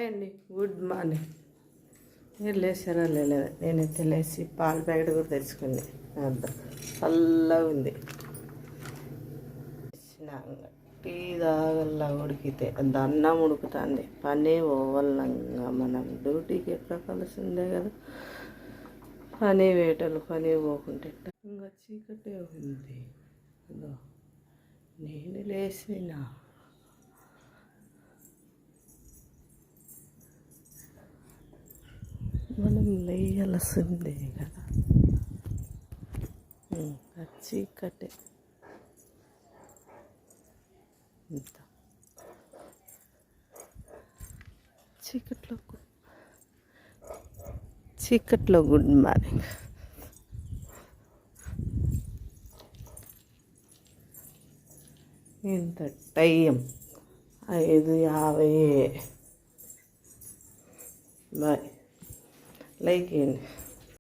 Hi అండి, good morning. మీరు లేచారా? లేదు, నేనైతే లేచి పాల ప్యాకెట్ కూడా తెచ్చుకుంది. అంత చల్లగా ఉంది. టీ తాగల్లా ఉడికితే అంత అన్నం ఉడుకుతుంది. పని పోవాలంగా మనం డ్యూటీకి ఎట్లా కలిసిందే కదా. పని వేటలు పని పోకుంటే ఇంకా చీకటే ఉంది. నేను లేచినా మనం లేయాల్సిందే కదా. చీకటే ఇంత చీకట్లో గుడ్ మార్నింగ్. ఇంత టైం 5:50. బాయ్, లైక్ చేయండి.